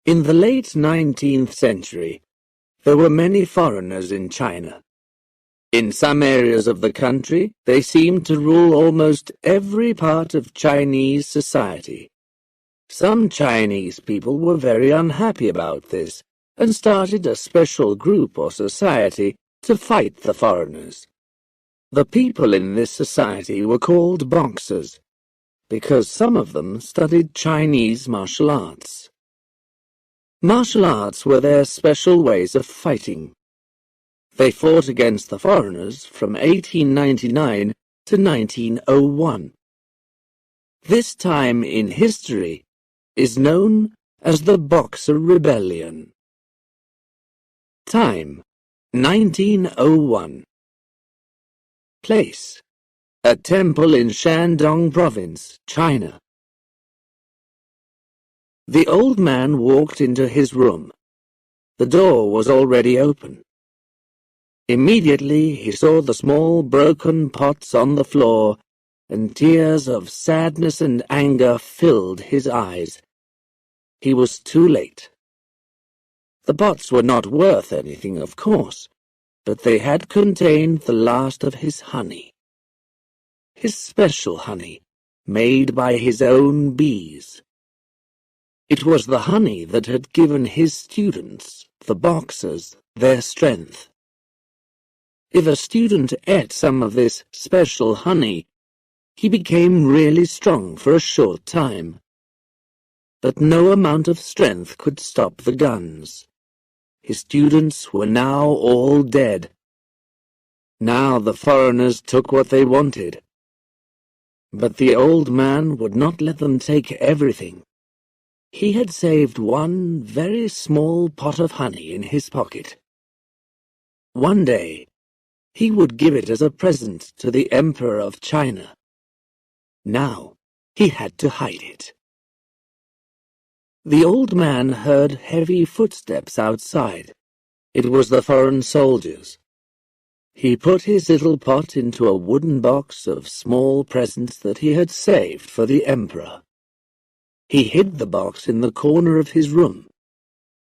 In the late 19th century, there were many foreigners in China. In some areas of the country, they seemed to rule almost every part of Chinese society. Some Chinese people were very unhappy about this and started a special group or society to fight the foreigners. The people in this society were called boxers, because some of them studied Chinese martial arts. Martial arts were their special ways of fighting. They fought against the foreigners from 1899 to 1901. This time in history is known as the Boxer Rebellion. Time, 1901. Place, a temple in Shandong Province, China. The old man walked into his room. The door was already open. Immediately he saw the small broken pots on the floor, and tears of sadness and anger filled his eyes. He was too late. The pots were not worth anything, of course, but they had contained the last of his honey. His special honey, made by his own bees. It was the honey that had given his students, the boxers, their strength. If a student ate some of this special honey, he became really strong for a short time. But no amount of strength could stop the guns. His students were now all dead. Now the foreigners took what they wanted. But the old man would not let them take everything. He had saved one very small pot of honey in his pocket. One day, he would give it as a present to the Emperor of China. Now, he had to hide it. The old man heard heavy footsteps outside. It was the foreign soldiers. He put his little pot into a wooden box of small presents that he had saved for the Emperor. He hid the box in the corner of his room,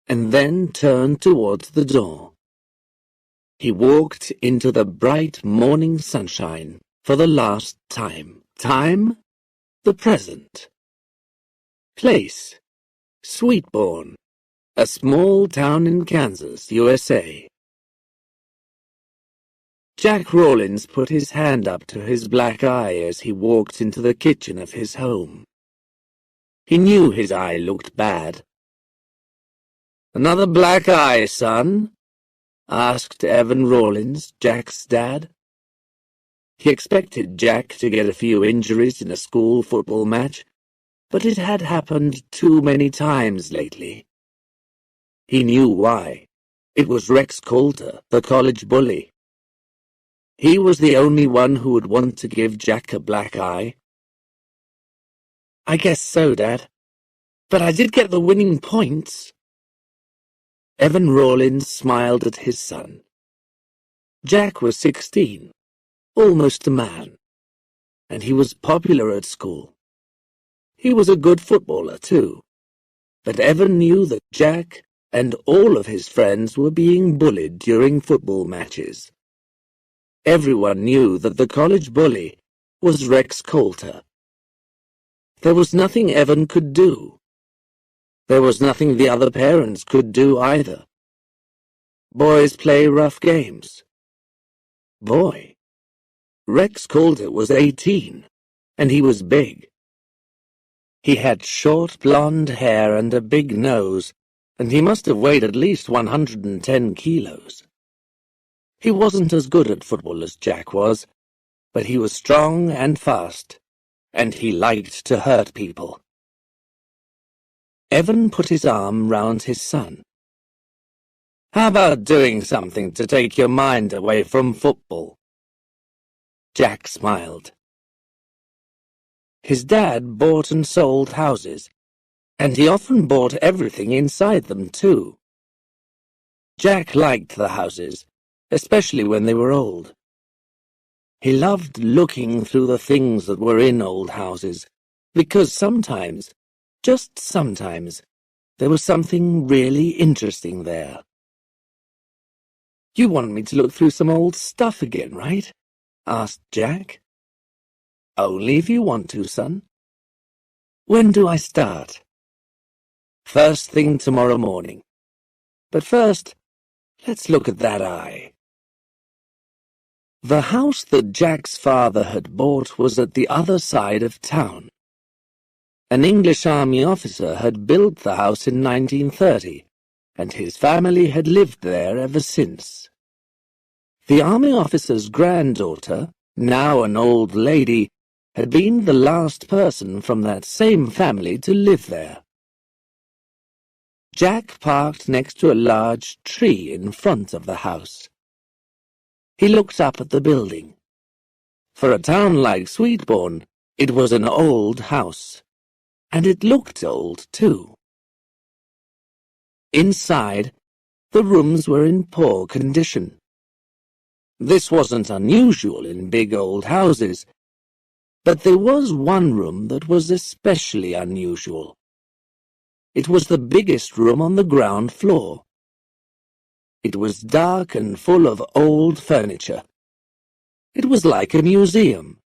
and then turned towards the door. He walked into the bright morning sunshine for the last time. Time, the present. Place, Sweetbourne, a small town in Kansas, USA. Jack Rawlins put his hand up to his black eye as he walked into the kitchen of his home. He knew his eye looked bad. "Another black eye, son?" asked Evan Rawlins, Jack's dad. He expected Jack to get a few injuries in a school football match, but it had happened too many times lately. He knew why. It was Rex Coulter, the college bully. He was the only one who would want to give Jack a black eye. "I guess so, Dad. But I did get the winning points." Evan Rawlins smiled at his son. Jack was 16, almost a man, and he was popular at school. He was a good footballer, too, but Evan knew that Jack and all of his friends were being bullied during football matches. Everyone knew that the college bully was Rex Coulter. There was nothing Evan could do. There was nothing the other parents could do either. Boys play rough games. Boy, Rex Coulter was 18, and he was big. He had short blonde hair and a big nose, and he must have weighed at least 110 kilos. He wasn't as good at football as Jack was, but he was strong and fast, and he liked to hurt people. Evan put his arm round his son. "How about doing something to take your mind away from football?" Jack smiled. His dad bought and sold houses, and he often bought everything inside them too. Jack liked the houses, especially when they were old. He loved looking through the things that were in old houses, because sometimes, just sometimes, There was something really interesting there. "You want me to look through some old stuff again, right?" asked Jack. "Only if you want to, son." "When do I start?" "First thing tomorrow morning. But first, let's look at that eye." The house that Jack's father had bought was at the other side of town. An English army officer had built the house in 1930, and his family had lived there ever since. The army officer's granddaughter, now an old lady, had been the last person from that same family to live there. Jack parked next to a large tree in front of the house. He looked up at the building. For a town like Sweetbourne, it was an old house. And it looked old, too. Inside, the rooms were in poor condition. This wasn't unusual in big old houses, but there was one room that was especially unusual. It was the biggest room on the ground floor. It was dark and full of old furniture. It was like a museum.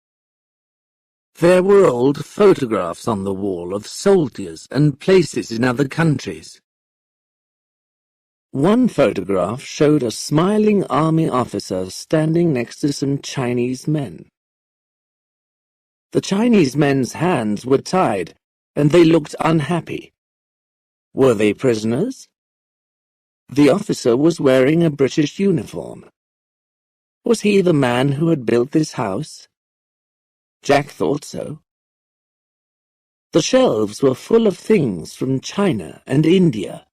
There were old photographs on the wall of soldiers and places in other countries. One photograph showed a smiling army officer standing next to some Chinese men. The Chinese men's hands were tied, and they looked unhappy. Were they prisoners? The officer was wearing a British uniform. Was he the man who had built this house? Jack thought so. The shelves were full of things from China and India,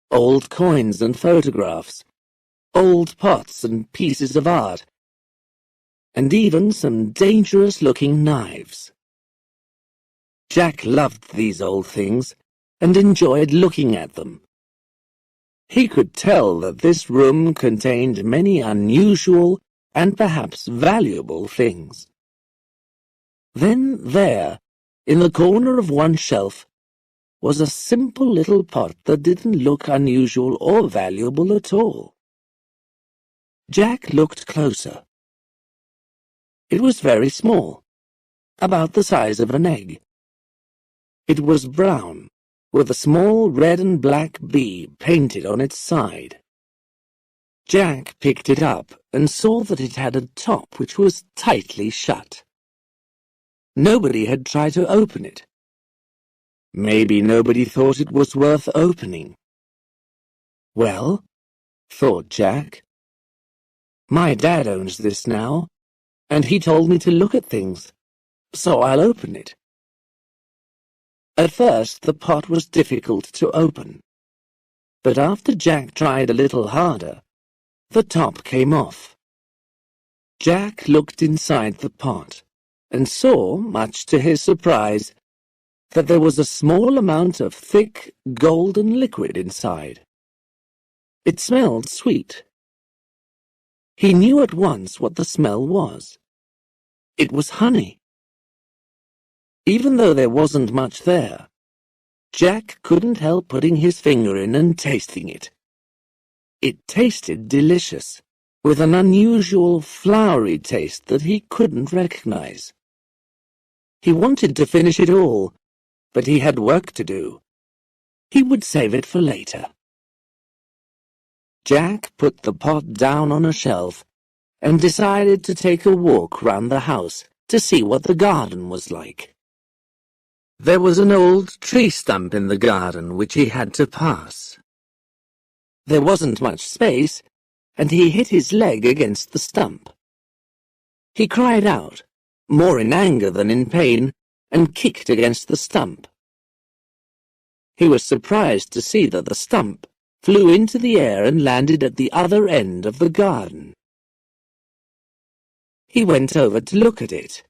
old coins and photographs, old pots and pieces of art, and even some dangerous-looking knives. Jack loved these old things and enjoyed looking at them. He could tell that this room contained many unusual and perhaps valuable things. Then there, in the corner of one shelf, was a simple little pot that didn't look unusual or valuable at all. Jack looked closer. It was very small, about the size of an egg. It was brown, with a small red and black bee painted on its side. Jack picked it up and saw that it had a top which was tightly shut. Nobody had tried to open it. Maybe nobody thought it was worth opening. Well, thought Jack, my dad owns this now, and he told me to look at things, so I'll open it. At first the pot was difficult to open, but after Jack tried a little harder, the top came off. Jack looked inside the pot, and saw, much to his surprise, that there was a small amount of thick, golden liquid inside. It smelled sweet. He knew at once what the smell was. It was honey. Even though there wasn't much there, Jack couldn't help putting his finger in and tasting it. It tasted delicious, with an unusual flowery taste that he couldn't recognize. He wanted to finish it all, but he had work to do. He would save it for later. Jack put the pot down on a shelf and decided to take a walk round the house to see what the garden was like. There was an old tree stump in the garden which he had to pass. There wasn't much space, and he hit his leg against the stump. He cried out, more in anger than in pain, and kicked against the stump. He was surprised to see that the stump flew into the air and landed at the other end of the garden. He went over to look at it.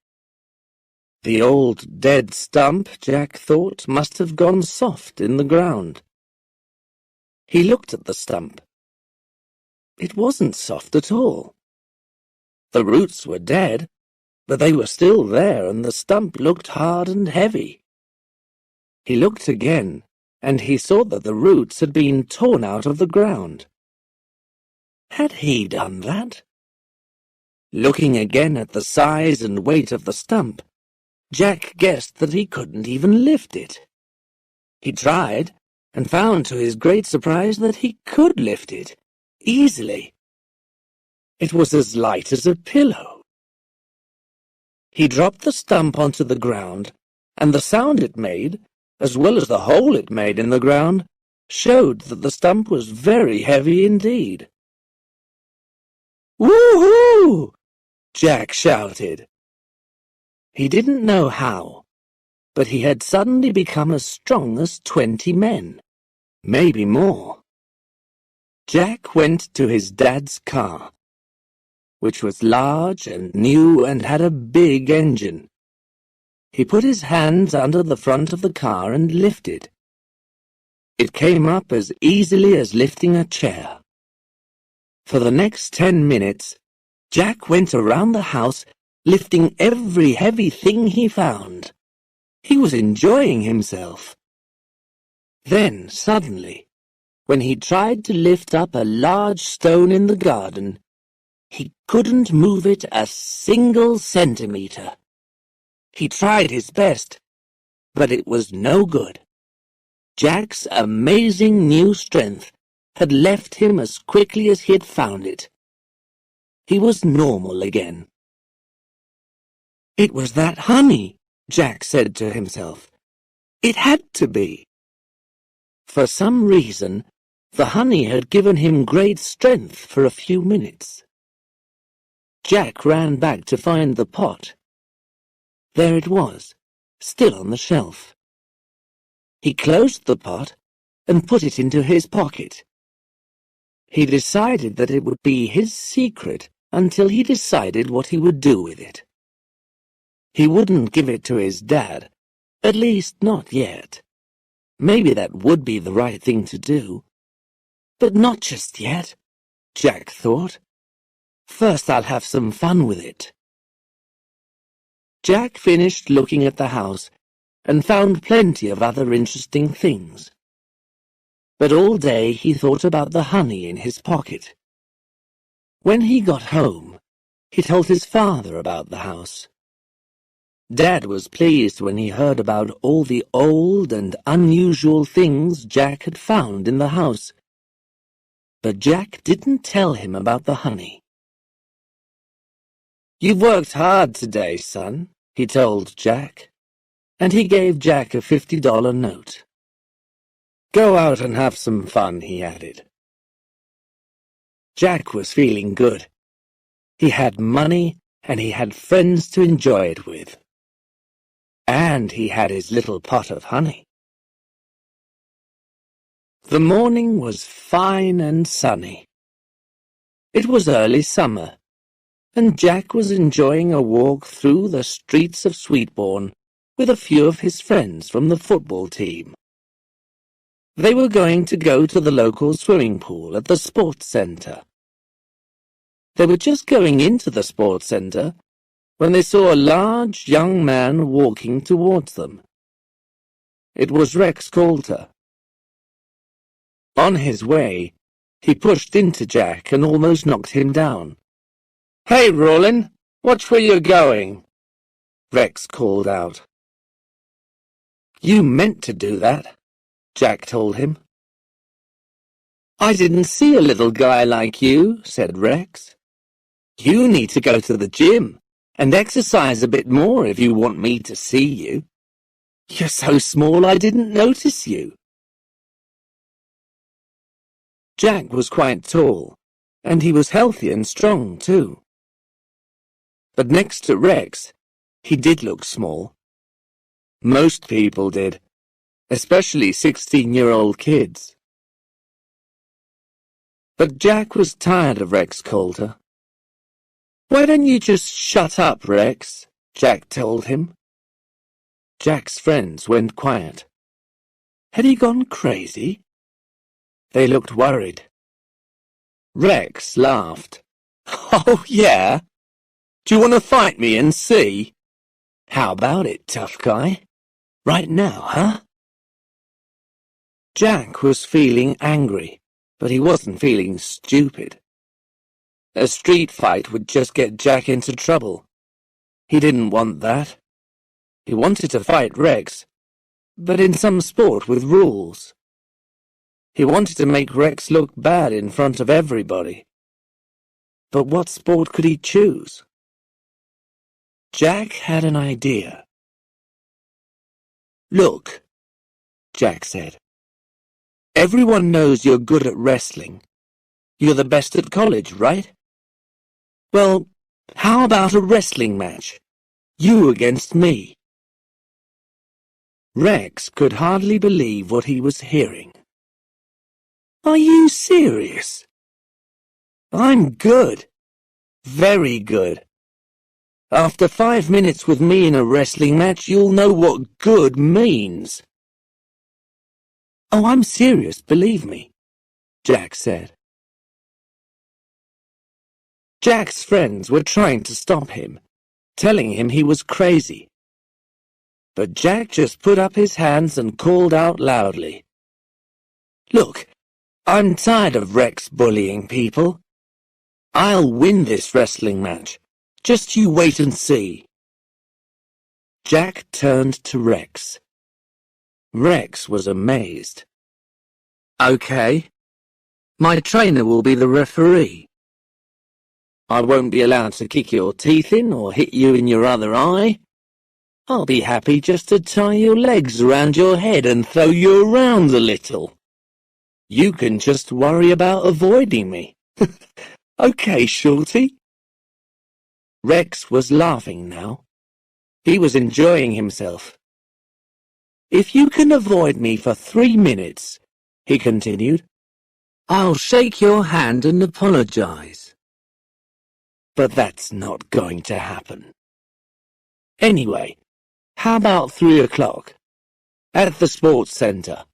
The old dead stump, Jack thought, must have gone soft in the ground. He looked at the stump. It wasn't soft at all. The roots were dead, but they were still there, and the stump looked hard and heavy. He looked again, and he saw that the roots had been torn out of the ground. Had he done that? Looking again at the size and weight of the stump, Jack guessed that he couldn't even lift it. He tried, and found to his great surprise that he could lift it, easily. It was as light as a pillow. He dropped the stump onto the ground, and the sound it made, as well as the hole it made in the ground, showed that the stump was very heavy indeed. "Woo-hoo!" Jack shouted. He didn't know how, but he had suddenly become as strong as 20 men, maybe more. Jack went to his dad's car, which was large and new and had a big engine. He put his hands under the front of the car and lifted. It came up as easily as lifting a chair. For the next 10 minutes, Jack went around the house, lifting every heavy thing he found. He was enjoying himself. Then, suddenly, when he tried to lift up a large stone in the garden, he couldn't move it a single centimetre. He tried his best, but it was no good. Jack's amazing new strength had left him as quickly as he had found it. He was normal again. It was that honey, Jack said to himself. It had to be. For some reason, the honey had given him great strength for a few minutes. Jack ran back to find the pot. There it was, still on the shelf. He closed the pot and put it into his pocket. He decided that it would be his secret until he decided what he would do with it. He wouldn't give it to his dad, at least not yet. Maybe that would be the right thing to do. But not just yet, Jack thought. First I'll have some fun with it. Jack finished looking at the house and found plenty of other interesting things. But all day he thought about the honey in his pocket. When he got home, he told his father about the house. Dad was pleased when he heard about all the old and unusual things Jack had found in the house. But Jack didn't tell him about the honey. "You've worked hard today, son," he told Jack, and he gave Jack a $50 note. "Go out and have some fun," he added. Jack was feeling good. He had money and he had friends to enjoy it with. And he had his little pot of honey. The morning was fine and sunny. It was early summer, and Jack was enjoying a walk through the streets of Sweetbourne with a few of his friends from the football team. They were going to go to the local swimming pool at the sports centre. They were just going into the sports centre when they saw a large young man walking towards them. It was Rex Coulter. On his way, he pushed into Jack and almost knocked him down. "Hey, Rollin, watch where you're going," Rex called out. "You meant to do that," Jack told him. "I didn't see a little guy like you," said Rex. "You need to go to the gym and exercise a bit more if you want me to see you. You're so small I didn't notice you." Jack was quite tall, and he was healthy and strong too. But next to Rex, he did look small. Most people did, especially 16-year-old kids. But Jack was tired of Rex Coulter. "Why don't you just shut up, Rex?" Jack told him. Jack's friends went quiet. Had he gone crazy? They looked worried. Rex laughed. "Oh, yeah? Do you want to fight me and see? How about it, tough guy? Right now, huh?" Jack was feeling angry, but he wasn't feeling stupid. A street fight would just get Jack into trouble. He didn't want that. He wanted to fight Rex, but in some sport with rules. He wanted to make Rex look bad in front of everybody. But what sport could he choose? Jack had an idea. "Look," Jack said. "Everyone knows you're good at wrestling. You're the best at college, right? Well, how about a wrestling match? You against me." Rex could hardly believe what he was hearing. "Are you serious? I'm good. Very good. After 5 minutes with me in a wrestling match, you'll know what good means." "Oh, I'm serious, believe me," Jack said. Jack's friends were trying to stop him, telling him he was crazy. But Jack just put up his hands and called out loudly, "Look, I'm tired of Rex bullying people. I'll win this wrestling match. Just you wait and see." Jack turned to Rex. Rex was amazed. "Okay. My trainer will be the referee. I won't be allowed to kick your teeth in or hit you in your other eye. I'll be happy just to tie your legs around your head and throw you around a little. You can just worry about avoiding me. Okay, Shorty?" Rex was laughing now. He was enjoying himself. "If you can avoid me for 3 minutes," he continued, "I'll shake your hand and apologize. But that's not going to happen. Anyway, how about 3 o'clock? At the sports center?"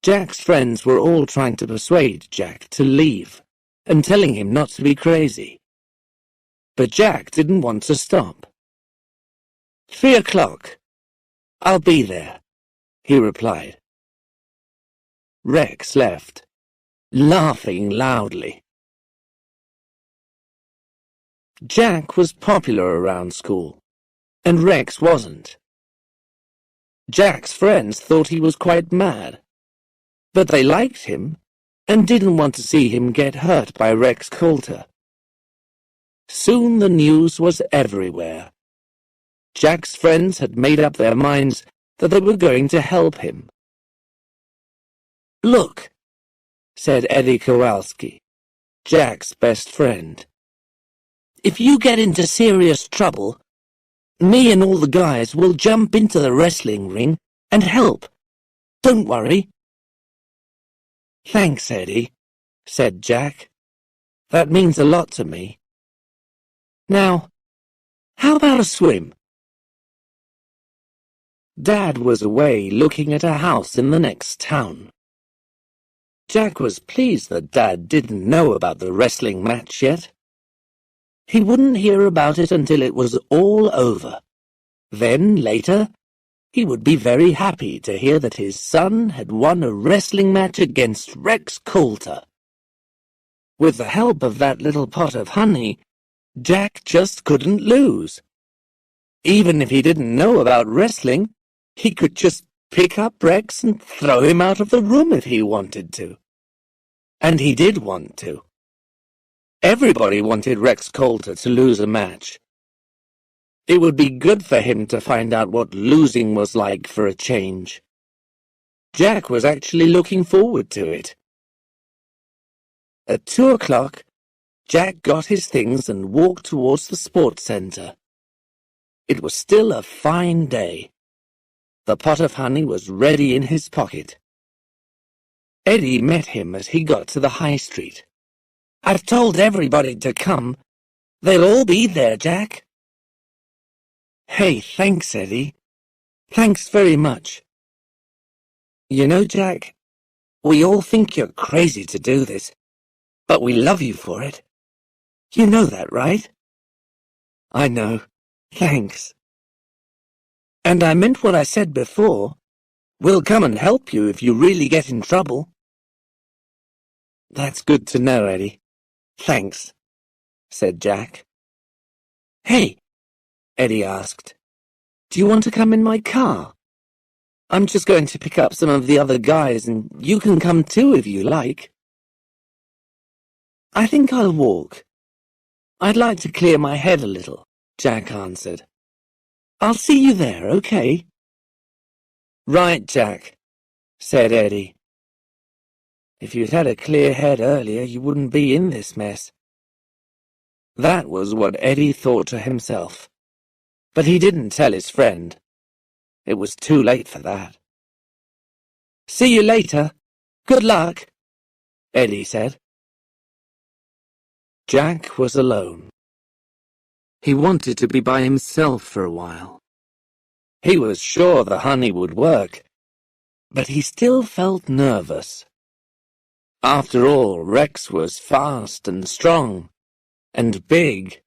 Jack's friends were all trying to persuade Jack to leave and telling him not to be crazy. But Jack didn't want to stop. 3 o'clock. I'll be there," he replied. Rex left, laughing loudly. Jack was popular around school, and Rex wasn't. Jack's friends thought he was quite mad, but they liked him and didn't want to see him get hurt by Rex Coulter. Soon the news was everywhere. Jack's friends had made up their minds that they were going to help him. "Look," said Eddie Kowalski, Jack's best friend. "If you get into serious trouble, me and all the guys will jump into the wrestling ring and help. Don't worry." "Thanks, Eddie," said Jack. "That means a lot to me. Now, how about a swim?" Dad was away looking at a house in the next town. Jack was pleased that Dad didn't know about the wrestling match yet. He wouldn't hear about it until it was all over. Then, later, he would be very happy to hear that his son had won a wrestling match against Rex Coulter. With the help of that little pot of honey, Jack just couldn't lose. Even if he didn't know about wrestling, he could just pick up Rex and throw him out of the room if he wanted to. And he did want to. Everybody wanted Rex Coulter to lose a match. It would be good for him to find out what losing was like for a change. Jack was actually looking forward to it. At 2 o'clock, Jack got his things and walked towards the sports center. It was still a fine day. The pot of honey was ready in his pocket. Eddie met him as he got to the high street. "I've told everybody to come. They'll all be there, Jack." "Hey, thanks, Eddie. Thanks very much. You know, Jack, we all think you're crazy to do this, but we love you for it. You know that, right?" "I know. Thanks. And I meant what I said before. We'll come and help you if you really get in trouble. That's good to know, Eddie. Thanks, said Jack. Hey, Eddie asked, do you want to come in my car? I'm just going to pick up some of the other guys, and you can come too if you like. I think I'll walk. I'd like to clear my head a little, Jack answered. I'll see you there, okay? Right, Jack, said Eddie. If you'd had a clear head earlier, you wouldn't be in this mess. That was what Eddie thought to himself. But he didn't tell his friend. It was too late for that. See you later. Good luck, Eddie said. Jack was alone. He wanted to be by himself for a while. He was sure the honey would work, but he still felt nervous. After all, Rex was fast and strong and big,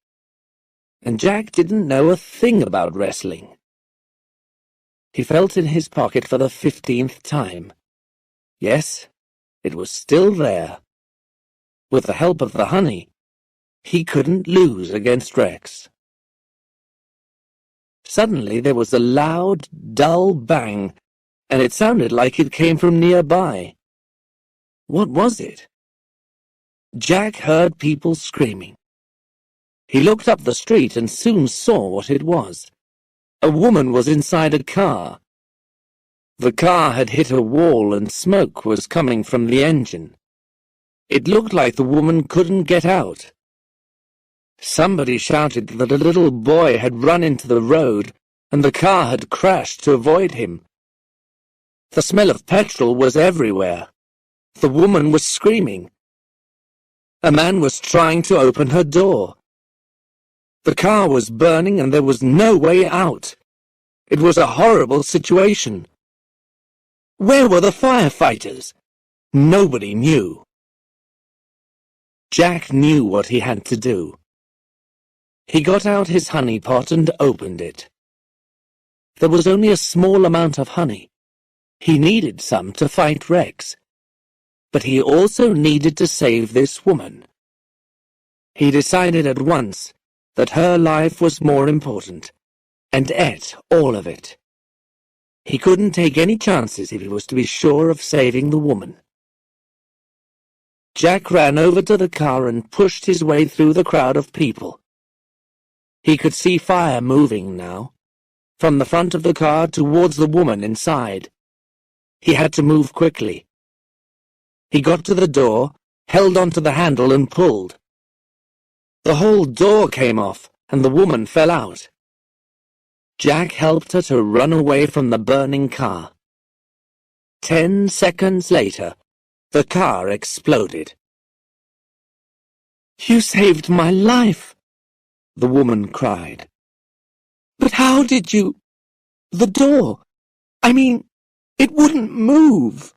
and Jack didn't know a thing about wrestling. He felt in his pocket for the 15th time. Yes, it was still there. With the help of the honey, he couldn't lose against Rex. Suddenly there was a loud, dull bang, and it sounded like it came from nearby. What was it? Jack heard people screaming. He looked up the street and soon saw what it was. A woman was inside a car. The car had hit a wall and smoke was coming from the engine. It looked like the woman couldn't get out. Somebody shouted that a little boy had run into the road and the car had crashed to avoid him. The smell of petrol was everywhere. The woman was screaming. A man was trying to open her door. The car was burning and there was no way out. It was a horrible situation. Where were the firefighters? Nobody knew. Jack knew what he had to do. He got out his honey pot and opened it. There was only a small amount of honey. He needed some to fight Rex. But he also needed to save this woman. He decided at once that her life was more important, and ate all of it. He couldn't take any chances if he was to be sure of saving the woman. Jack ran over to the car and pushed his way through the crowd of people. He could see fire moving now, from the front of the car towards the woman inside. He had to move quickly. He got to the door, held onto the handle and pulled. The whole door came off, and the woman fell out. Jack helped her to run away from the burning car. 10 seconds later, the car exploded. "You saved my life," the woman cried. "But how did you—" "The door. I mean, it wouldn't move.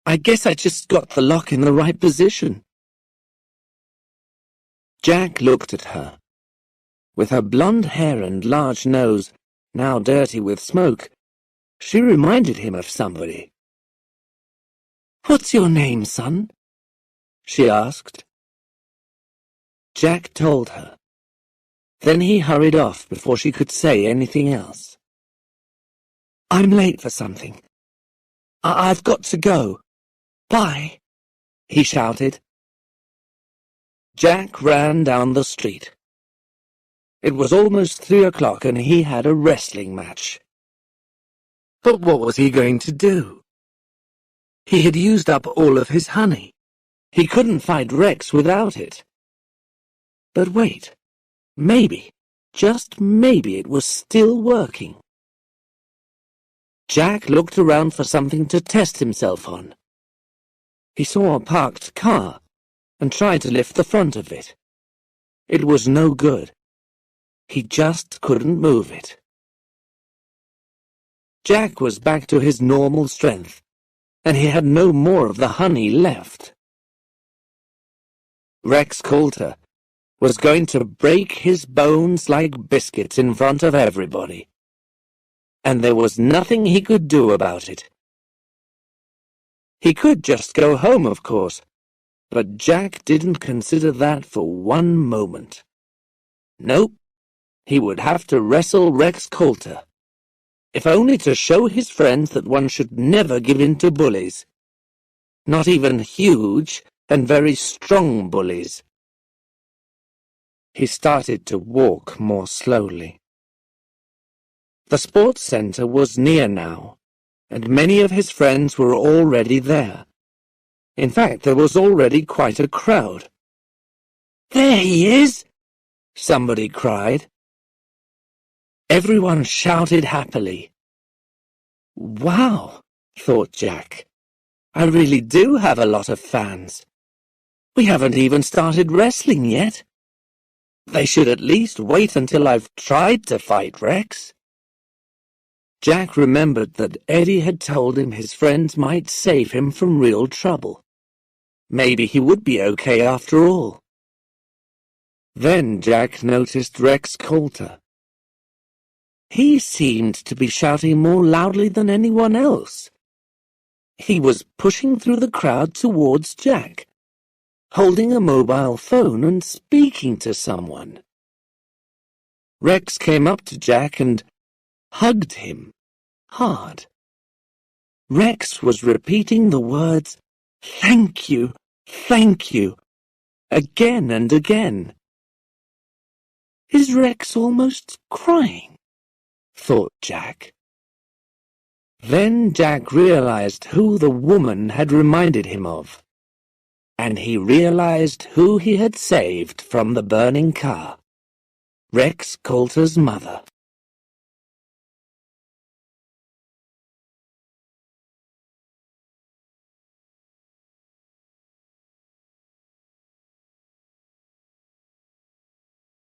I guess I just got the lock in the right position." Jack looked at her. With her blonde hair and large nose, now dirty with smoke, she reminded him of somebody. "What's your name, son?" she asked. Jack told her. Then he hurried off before she could say anything else. "I'm late for something. I've got to go. Bye," he shouted. Jack ran down the street. It was almost 3 o'clock and he had a wrestling match. But what was he going to do? He had used up all of his honey. He couldn't fight Rex without it. But wait, maybe, just maybe it was still working. Jack looked around for something to test himself on. He saw a parked car and tried to lift the front of it. It was no good. He just couldn't move it. Jack was back to his normal strength, and he had no more of the honey left. Rex Coulter was going to break his bones like biscuits in front of everybody. and there was nothing he could do about it. He could just go home, of course, but Jack didn't consider that for one moment. Nope, he would have to wrestle Rex Coulter, if only to show his friends that one should never give in to bullies. Not even huge and very strong bullies. He started to walk more slowly. The sports center was near now, and many of his friends were already there. In fact, there was already quite a crowd. "There he is!" somebody cried. Everyone shouted happily. "Wow," thought Jack. "I really do have a lot of fans. We haven't even started wrestling yet. They should at least wait until I've tried to fight Rex." Jack remembered that Eddie had told him his friends might save him from real trouble. Maybe he would be okay after all. Then Jack noticed Rex Coulter. He seemed to be shouting more loudly than anyone else. He was pushing through the crowd towards Jack, holding a mobile phone and speaking to someone. Rex came up to Jack and hugged him hard. Rex was repeating the words, "Thank you, thank you," again and again. "Is Rex almost crying?" thought Jack. Then Jack realized who the woman had reminded him of, and he realized who he had saved from the burning car. Rex Coulter's mother.